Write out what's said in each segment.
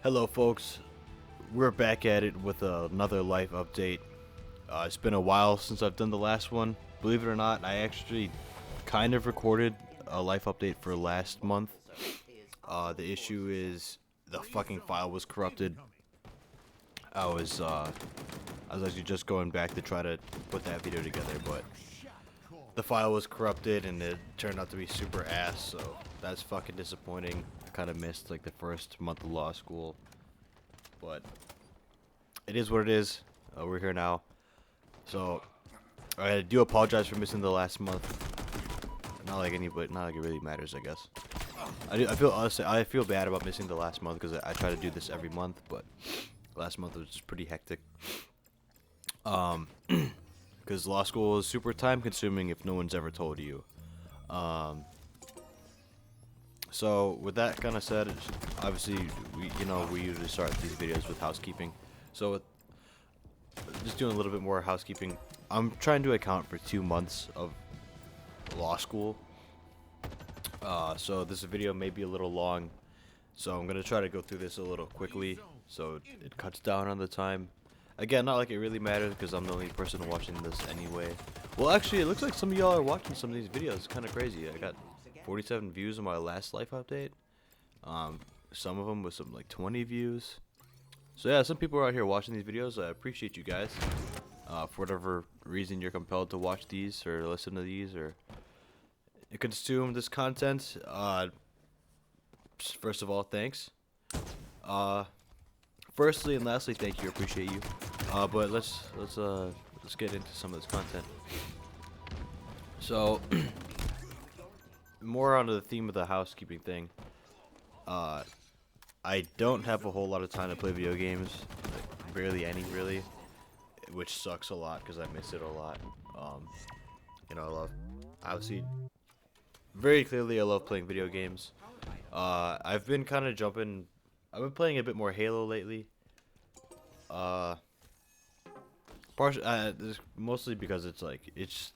Hello, folks. We're back at it with another life update. It's been a while since I've done the last one. Believe it or not, I actually kind of recorded a life update for last month. The issue is the fucking file was corrupted. I was actually just going back to try to put that video together, but the file was corrupted and it turned out to be super ass. So that's fucking disappointing. I kind of missed like the first month of law school, but it is what it is. We're here now. So I do apologize for missing the last month. Not like anybody, not like it really matters, I guess. I feel honestly, I feel bad about missing the last month because I try to do this every month, but last month was just pretty hectic. Because law school is super time consuming if no one's ever told you. So with that kind of said, obviously we usually start these videos with housekeeping. So just doing a little bit more housekeeping. I'm trying to account for 2 months of law school. So this video may be a little long. So I'm gonna try to go through this a little quickly, so it cuts down on the time. Again, not like it really matters because I'm the only person watching this anyway. Well, actually, it looks like some of y'all are watching some of these videos. It's kind of crazy. I got 47 views on my last life update. Some of them with some like 20 views. So yeah, some people are out here watching these videos. I appreciate you guys. For whatever reason you're compelled to watch these or listen to these or consume this content. First of all, thanks. Firstly and lastly, thank you. Appreciate you. But let's get into some of this content. So more onto the theme of the housekeeping thing. I don't have a whole lot of time to play video games, like barely any really, which sucks a lot because I miss it a lot. I love, obviously, very clearly I love playing video games. I've been kind of jumping. I've been playing a bit more Halo lately. Mostly because it's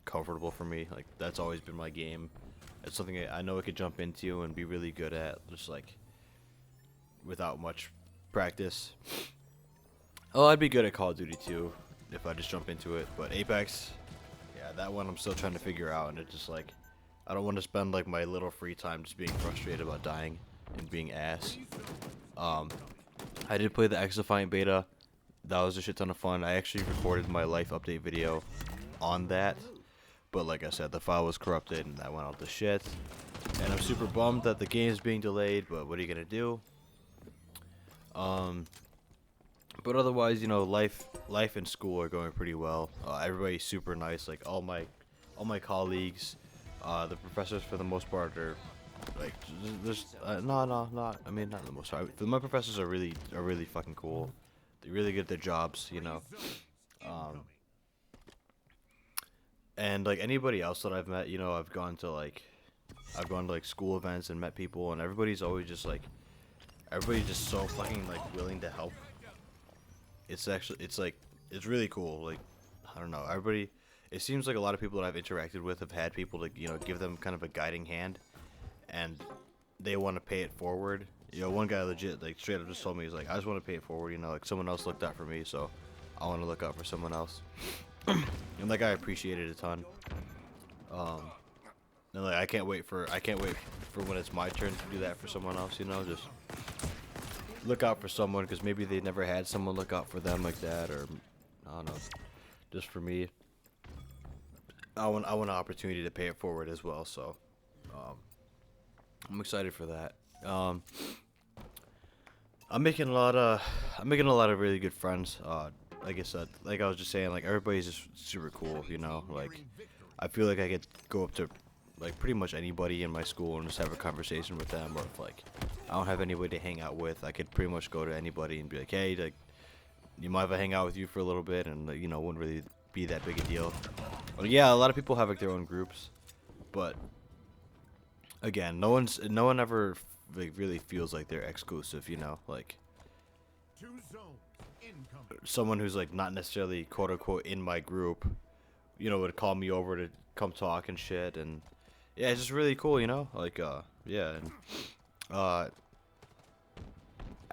comfortable for me. Like that's always been my game. It's something I know I could jump into and be really good at, just like without much practice. Oh, I'd be good at Call of Duty too if I just jump into it. But Apex, yeah, that one I'm still trying to figure out, and it's just like I don't want to spend like my little free time just being frustrated about dying and being ass. I did play the X-Defiant beta. That was a shit ton of fun. I actually recorded my life update video on that, but like I said, the file was corrupted and that went out to shit. And I'm super bummed that the game's being delayed, but what are you gonna do? But otherwise, life and school are going pretty well. Everybody's super nice. Like all my colleagues, the professors for the most part are like there's no. I mean, not the most part. My professors are really fucking cool. They're really good at their jobs, And like anybody else that I've met, I've gone to like school events and met people, and everybody's always just like, everybody's just so fucking like willing to help. It's really cool. Like, I don't know, everybody. It seems like a lot of people that I've interacted with have had people to give them kind of a guiding hand, and they want to pay it forward. One guy legit like straight up just told me, he's like, I just want to pay it forward. Like someone else looked out for me, so I want to look out for someone else. And that guy appreciated it a ton. And like I can't wait for when it's my turn to do that for someone else. Just look out for someone because maybe they never had someone look out for them like that, or I don't know. Just for me, I want an opportunity to pay it forward as well. So I'm excited for that. I'm making a lot of really good friends. Like I said, like I was just saying, like everybody's just super cool. Like I feel like I could go up to like pretty much anybody in my school and just have a conversation with them, or if like I don't have anybody to hang out with, I could pretty much go to anybody and be like, hey, like, you mind if I hang out with you for a little bit, and wouldn't really be that big a deal. But yeah, a lot of people have like their own groups, but again, no one ever like really feels like they're exclusive, like someone who's like not necessarily quote unquote in my group, would call me over to come talk and shit, and yeah, it's just really cool, like yeah, and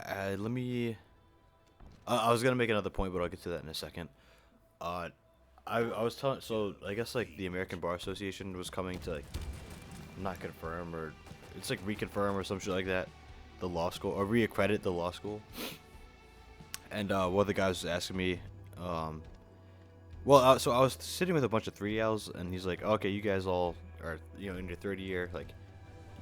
Let me. I was gonna make another point, but I'll get to that in a second. Uh, I was telling. So I guess like the American Bar Association was coming to like not confirm or it's like reconfirm or some shit like that. The law school or reaccredit the law school. And one of the guys was asking me, so I was sitting with a bunch of 3Ls, and he's like, okay, you guys all are, in your third year, like,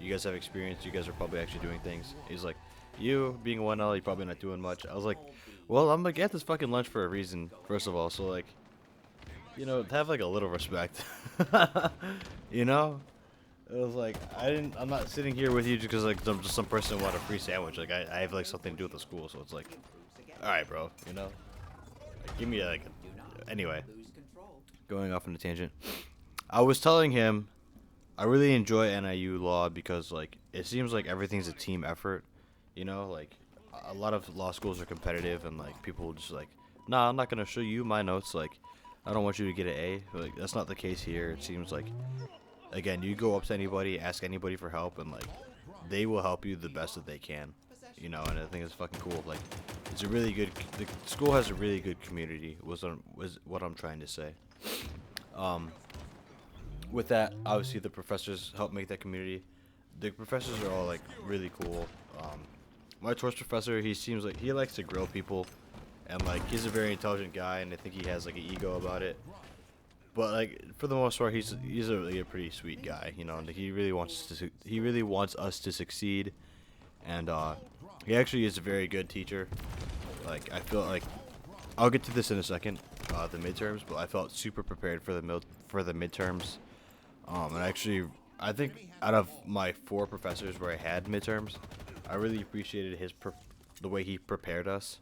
you guys have experience, you guys are probably actually doing things. He's like, you being a 1L, you're probably not doing much. I was like, well, I'm like at this fucking lunch for a reason, first of all, so like, have like a little respect, you know? It was like, I'm not sitting here with you just because like I'm just some person who want a free sandwich. Like I have like something to do with the school, so it's like, all right, bro, like, give me anyway, going off on a tangent. I was telling him I really enjoy NIU law because like it seems like everything's a team effort, like a lot of law schools are competitive and like people just like, nah, I'm not gonna show you my notes, like I don't want you to get an A. But, like that's not the case here. It seems like, again, you go up to anybody, ask anybody for help, and like they will help you the best that they can, and I think it's fucking cool. Like it's a really good, the school has a really good community was what I'm trying to say. With that, obviously the professors help make that community. The professors are all like really cool. My torch professor, he seems like he likes to grill people, and like he's a very intelligent guy, and I think he has like an ego about it. But like for the most part, he's a pretty sweet guy, and he really wants us to succeed, and he actually is a very good teacher. Like I feel like I'll get to this in a second, the midterms, but I felt super prepared for the midterms. And actually, I think out of my 4 professors where I had midterms, I really appreciated the way he prepared us.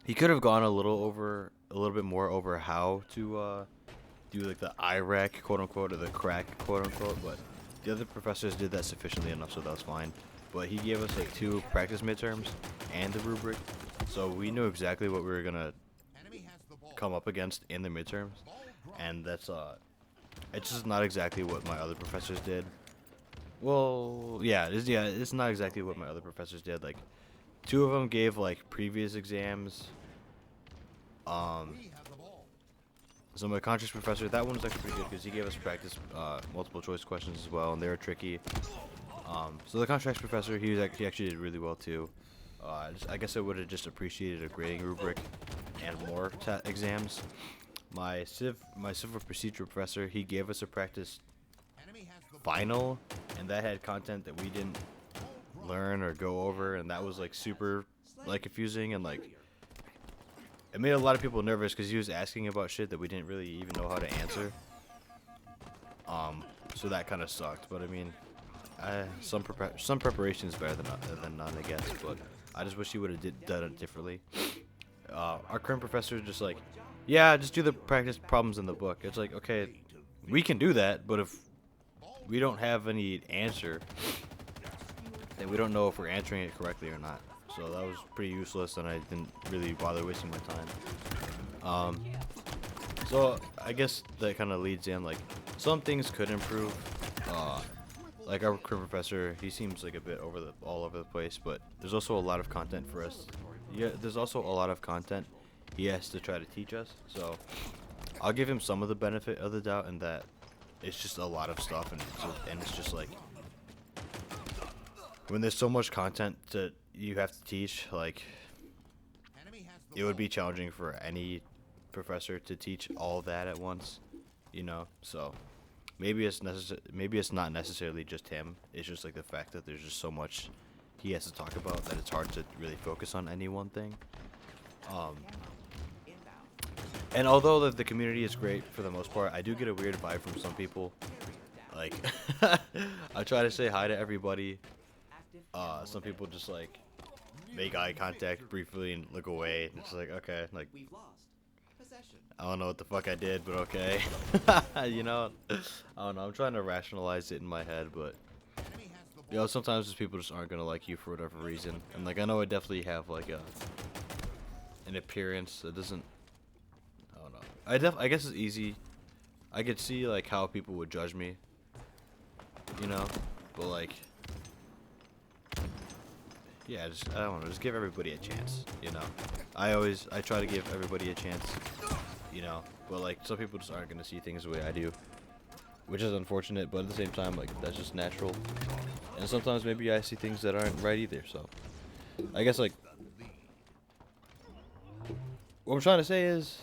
He could have gone a little bit more over how to do like the IRAC quote unquote or the crack quote unquote, but the other professors did that sufficiently enough, so that was fine. But he gave us like 2 practice midterms and the rubric, so we knew exactly what we were gonna come up against in the midterms, and that's it's just not exactly what my other professors did. Well, it's not exactly what my other professors did. Like 2 of them gave like previous exams. So my contracts professor, that one was actually pretty good because he gave us practice multiple choice questions as well, and they were tricky. So the contracts professor, he actually did really well too. I guess I would have just appreciated a grading rubric and more exams. My civil procedure professor, he gave us a practice final, and that had content that we didn't learn or go over, and that was like super like confusing, and like it made a lot of people nervous because he was asking about shit that we didn't really even know how to answer. So that kind of sucked, but I mean, some preparation is better than none, I guess. But I just wish he would have done it differently. Our current professor is just like, yeah, just do the practice problems in the book. It's like, okay, we can do that, but if we don't have any answer, then we don't know if we're answering it correctly or not. So that was pretty useless, and I didn't really bother wasting my time. So I guess that kind of leads in, like, some things could improve. Like our current professor, he seems like a bit all over the place, but there's also a lot of content for us. Yeah, there's also a lot of content he has to try to teach us. So I'll give him some of the benefit of the doubt in that it's just a lot of stuff, and it's just like when there's so much content that you have to teach, like it would be challenging for any professor to teach all that at once, So maybe it's not necessarily just him. It's just like the fact that there's just so much he has to talk about that it's hard to really focus on any one thing. And although the community is great for the most part, I do get a weird vibe from some people. Like, I try to say hi to everybody. Some people just like make eye contact briefly and look away. It's like, okay, like I don't know what the fuck I did, but okay. I don't know. I'm trying to rationalize it in my head, but sometimes these people just aren't gonna like you for whatever reason. And like I know I definitely have like an appearance that doesn't. I don't know. I guess it's easy. I could see like how people would judge me. But like yeah, just I don't know, just give everybody a chance. You know, I try to give everybody a chance. You know, but like some people just aren't gonna see things the way I do, which is unfortunate. But at the same time, like that's just natural. And sometimes maybe I see things that aren't right either. So I guess like what I'm trying to say is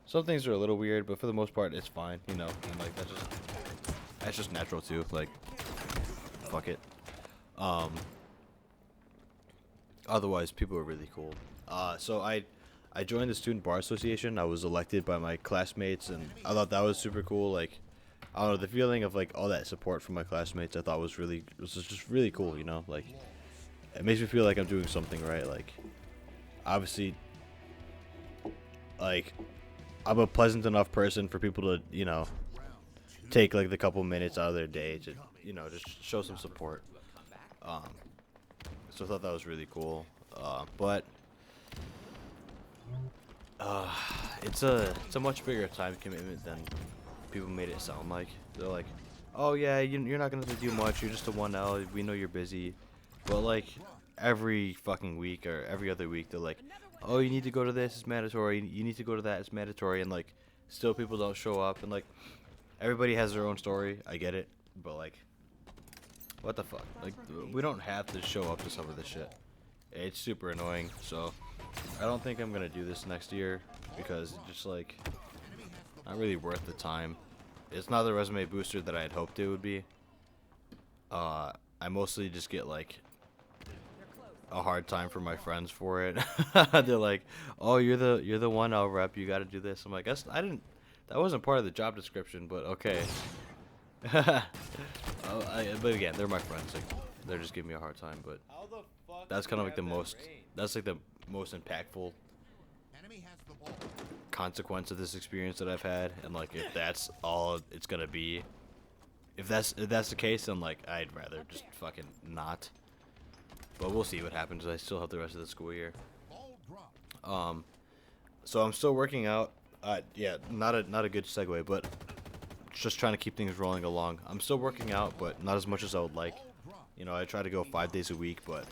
some things are a little weird, but for the most part, it's fine. You know, and like that's just natural too. Like fuck it. Um. Otherwise, people are really cool. So I joined the student bar association. I was elected by my classmates, and I thought that was super cool. Like, I don't know, the feeling of like all that support from my classmates, I thought was just really cool. You know, like it makes me feel like I'm doing something right. Like, obviously, like I'm a pleasant enough person for people to take like the couple minutes out of their day to just show some support. Um, So I thought that was really cool, but it's a much bigger time commitment than people made it sound like. They're like, oh yeah, you're not gonna have to do much. You're just a 1L. We know you're busy, but like every fucking week or every other week, they're like, oh, you need to go to this. It's mandatory. You need to go to that. It's mandatory. And like, still people don't show up. And like, everybody has their own story. I get it, but like. What the fuck? Like, we don't have to show up to some of this shit. It's super annoying, so I don't think I'm gonna do this next year because it's just like not really worth the time. It's not the resume booster that I had hoped it would be. I mostly just get like a hard time from my friends for it. They're like, "Oh, you're the 1L rep. You got to do this." I'm like, "I didn't. That wasn't part of the job description, but okay." But again, they're my friends. Like, they're just giving me a hard time. But that's kind of like the most. That's like the most impactful consequence of this experience that I've had. And like, if that's all it's gonna be, if that's the case, then like, I'd rather just fucking not. But we'll see what happens. I still have the rest of the school year. So I'm still working out. Yeah, not a good segue, but. Just trying to keep things rolling along. I'm still working out, but not as much as I would like. You know, I try to go 5 days a week, but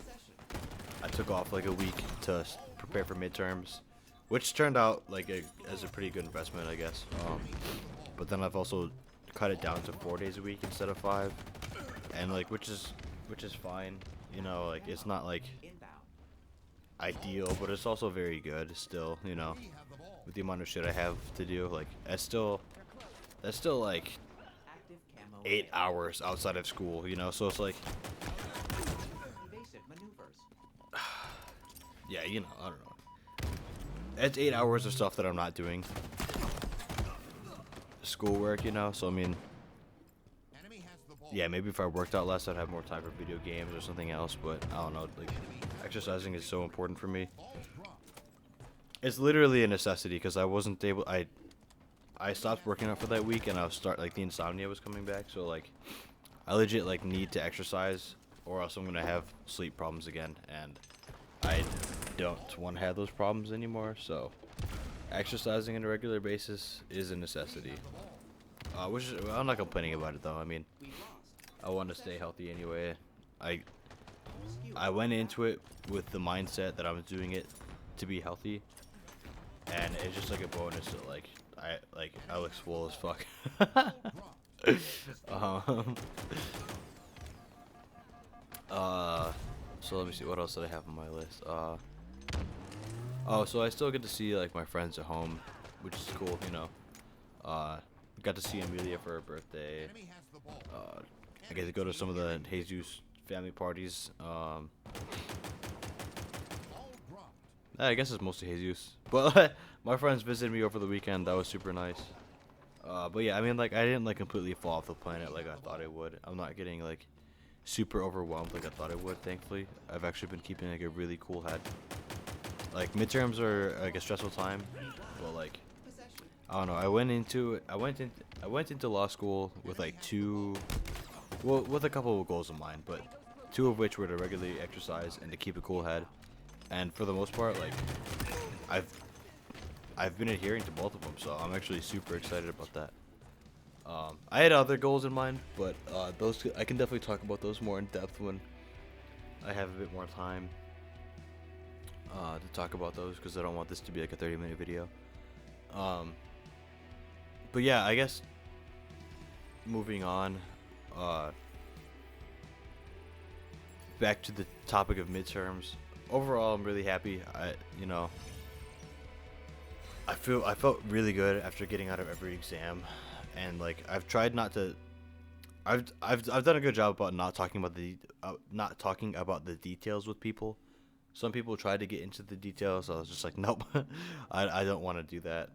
I took off like a week to prepare for midterms, which turned out like as a pretty good investment, I guess. But then I've also cut it down to 4 days a week instead of 5, and like which is fine. You know, like it's not like ideal, but it's also very good still. You know, with the amount of shit I have to do, like that's still like 8 hours outside of school, you know, so it's like, yeah, you know, I don't know. It's 8 hours of stuff that I'm not doing. Schoolwork, you know, so I mean, yeah, maybe if I worked out less, I'd have more time for video games or something else, but I don't know, like, exercising is so important for me. It's literally a necessity, because I stopped working out for that week, and like the insomnia was coming back, so like I legit like need to exercise or else I'm gonna have sleep problems again, and I don't want to have those problems anymore. So exercising on a regular basis is a necessity, which I'm not complaining about it though. I mean, I want to stay healthy anyway. I went into it with the mindset that I was doing it to be healthy, and it's just like a bonus that like I look swole as fuck. So let me see, what else did I have on my list? Oh, so I still get to see like my friends at home, which is cool, you know. Got to see Amelia for her birthday. I get to go to some of the Jesus family parties. I guess it's mostly Jesus, but my friends visited me over the weekend. That was super nice. But yeah, I mean, like, I didn't like completely fall off the planet like I thought I would. I'm not getting like super overwhelmed like I thought I would. Thankfully, I've actually been keeping like a really cool head. Like midterms are like a stressful time, but like I don't know. I went into law school with like with a couple of goals in mind, but 2 of which were to regularly exercise and to keep a cool head. And for the most part, like, I've been adhering to both of them, so I'm actually super excited about that. I had other goals in mind, but those I can definitely talk about those more in depth when I have a bit more time to talk about those because I don't want this to be like a 30-minute video. Um, but yeah, I guess moving on, back to the topic of midterms. Overall, I'm really happy. I felt really good after getting out of every exam, and like I've tried not to. I've done a good job about not talking about the details with people. Some people tried to get into the details. So I was just like, nope, I don't want to do that.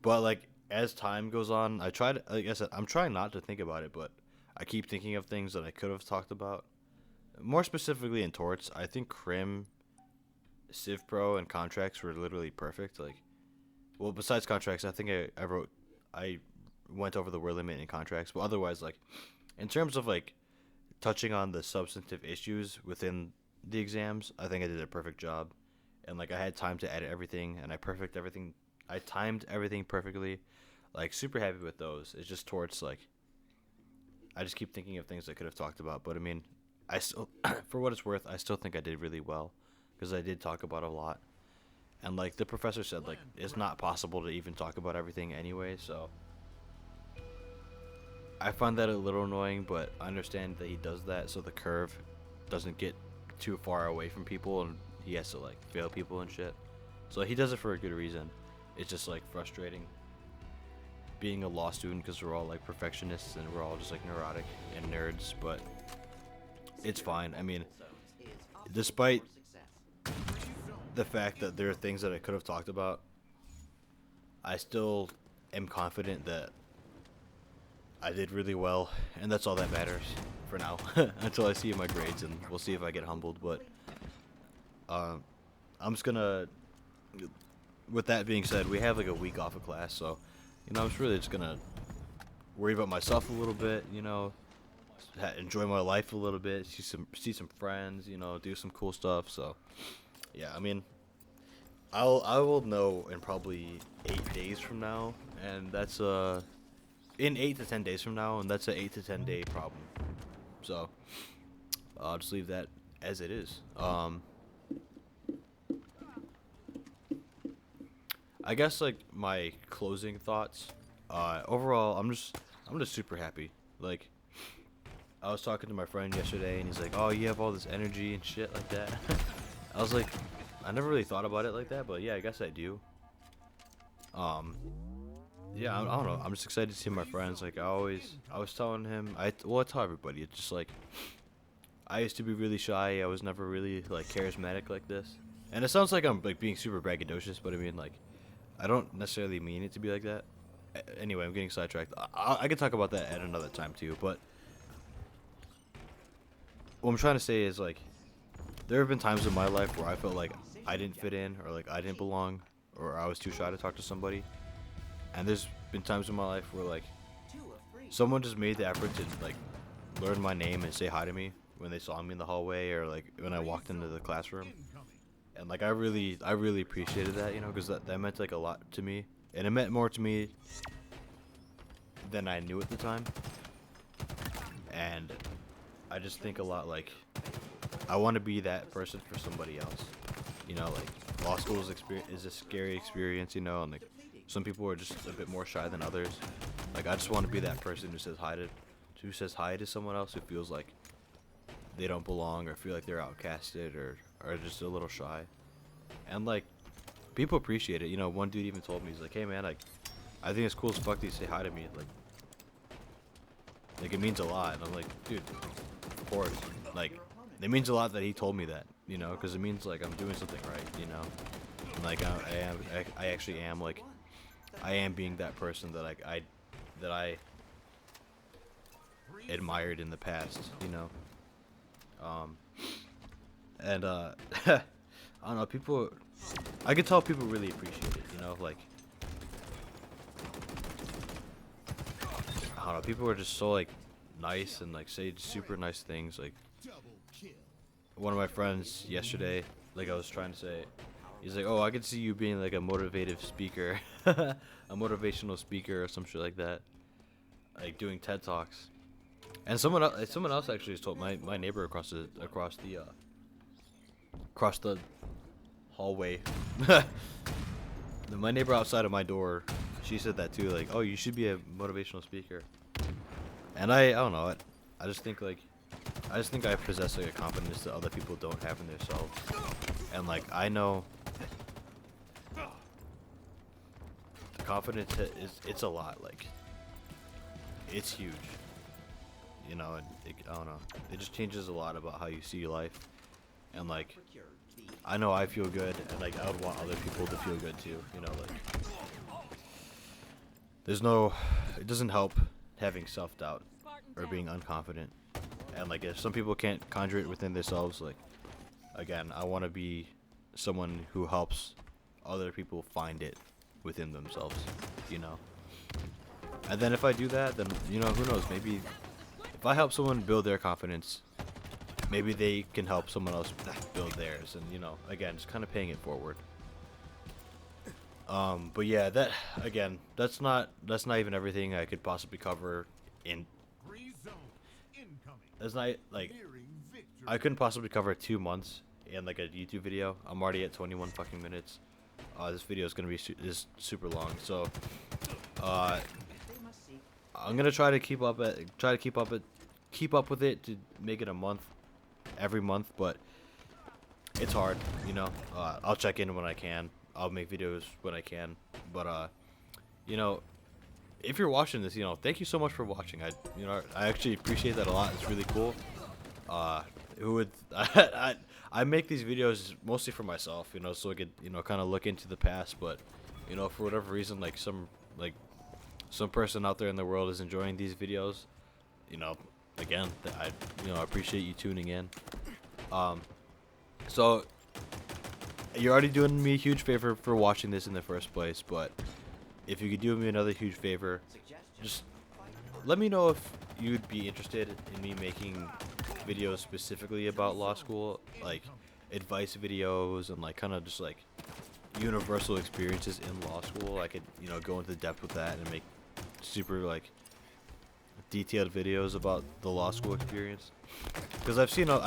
But like as time goes on, like I said, I'm trying not to think about it, but I keep thinking of things that I could have talked about. More specifically in torts, I think Crim, Civ Pro, and contracts were literally perfect. Like, well, besides contracts, I think I went over the word limit in contracts, but otherwise, like, in terms of like touching on the substantive issues within the exams, I think I did a perfect job, and like I had time to edit everything, and I timed everything perfectly. Like, super happy with those. It's just torts, like, I just keep thinking of things I could have talked about, but I mean, I still, for what it's worth, I still think I did really well because I did talk about a lot, and like the professor said, like it's not possible to even talk about everything anyway. So I find that a little annoying, but I understand that he does that so the curve doesn't get too far away from people and he has to like fail people and shit. So he does it for a good reason. It's just like frustrating being a law student because we're all like perfectionists and we're all just like neurotic and nerds, but it's fine. I mean, despite the fact that there are things that I could have talked about, I still am confident that I did really well, and that's all that matters for now. Until I see my grades, and we'll see if I get humbled. But I'm just gonna. With that being said, we have like a week off of class, so I'm just really just gonna worry about myself a little bit. Enjoy my life a little bit, see some friends, do some cool stuff. So yeah, I mean, I will know in probably 8 days from now, and that's in 8 to 10 days from now, and that's an 8 to 10 day problem. So I'll just leave that as it is. I guess like my closing thoughts. Overall, I'm just super happy. Like, I was talking to my friend yesterday, and he's like, "Oh, you have all this energy and shit like that." I was like, I never really thought about it like that, but yeah, I guess I do. Yeah, I don't know. I'm just excited to see my friends. Like, I was telling him, I tell everybody. It's just like, I used to be really shy. I was never really like charismatic like this. And it sounds like I'm like being super braggadocious, but I mean, like, I don't necessarily mean it to be like that. Anyway, I'm getting sidetracked. I could talk about that at another time too, but what I'm trying to say is, like, there have been times in my life where I felt like I didn't fit in, or like I didn't belong, or I was too shy to talk to somebody. And there's been times in my life where like someone just made the effort to like learn my name and say hi to me when they saw me in the hallway, or like when I walked into the classroom. And like I really appreciated that, because that meant like a lot to me, and it meant more to me than I knew at the time. And I just think a lot, like, I want to be that person for somebody else. Like, law school is a scary experience, and like some people are just a bit more shy than others. Like, I just want to be that person who says hi to someone else who feels like they don't belong, or feel like they're outcasted, or just a little shy. And like, people appreciate it. One dude even told me, he's like, "Hey man, like, I think it's cool as fuck that you say hi to me. Like it means a lot." And I'm like, dude, of course. Like, it means a lot that he told me that, because it means like I'm doing something right, And like I actually am, like, I am being that person that like I admired in the past, And I don't know, I could tell people really appreciate it, like, I don't know, people are just so like nice and like say super nice things. Like, one of my friends yesterday, like I was trying to say, he's like, "Oh, I could see you being like a motivative speaker," a motivational speaker or some shit like that, like doing TED Talks. And someone else actually has told my neighbor across the hallway. My neighbor outside of my door, she said that too. Like, oh, you should be a motivational speaker. And I don't know. I just think like, I just think I possess like a confidence that other people don't have in themselves. And like, I know the confidence it's a lot. Like, it's huge. You know, and I don't know. It just changes a lot about how you see life. And like, I know I feel good, and like I would want other people to feel good too. You know, like it doesn't help having self-doubt or being unconfident. And like if some people can't conjure it within themselves, like again, I want to be someone who helps other people find it within themselves. You know. And then if I do that, then you know, who knows? Maybe if I help someone build their confidence, maybe they can help someone else build theirs, and you know, again, just kind of paying it forward. But yeah, that's not even everything I could possibly cover in. That's not like I couldn't possibly cover 2 months in like a YouTube video. I'm already at 21 fucking minutes. This video is gonna be super long, so I'm gonna try to keep up with it to make it a month. Every month, but it's hard, you know. I'll check in when I can. I'll make videos when I can, but you know, if you're watching this, you know, thank you so much for watching. I actually appreciate that a lot. It's really cool. Who would I make these videos mostly for myself, you know, so I could, you know, kind of look into the past, but you know, for whatever reason, like some person out there in the world is enjoying these videos, you know. Again, I appreciate you tuning in. So you're already doing me a huge favor for watching this in the first place, but if you could do me another huge favor, just let me know if you'd be interested in me making videos specifically about law school, like advice videos and like kind of just like universal experiences in law school. I could, you know, go into depth with that and make super like detailed videos about the law school experience, because I've seen a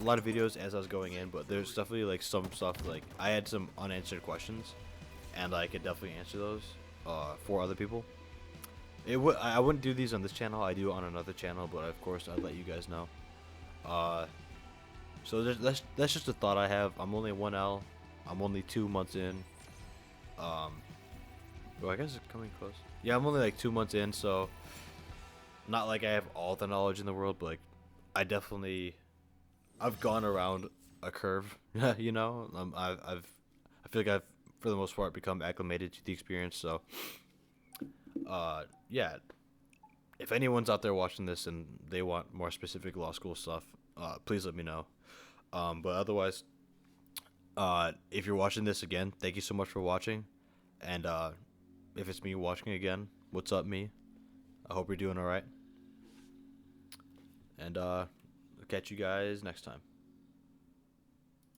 lot of videos as I was going in, but there's definitely like some stuff, like I had some unanswered questions and I could definitely answer those for other people. I wouldn't do these on this channel. I do on another channel, but of course I'd let you guys know. So that's just a thought I have. I'm only 1L. I'm only 2 months in. Well, I guess it's coming close. Yeah, I'm only like 2 months in, so not like I have all the knowledge in the world, but like I've gone around a curve. You know, I feel like I've for the most part become acclimated to the experience. So yeah, if anyone's out there watching this and they want more specific law school stuff, please let me know. But otherwise, if you're watching this again, thank you so much for watching. And if it's me watching again, what's up, me? I hope you're doing all right. And I'll catch you guys next time.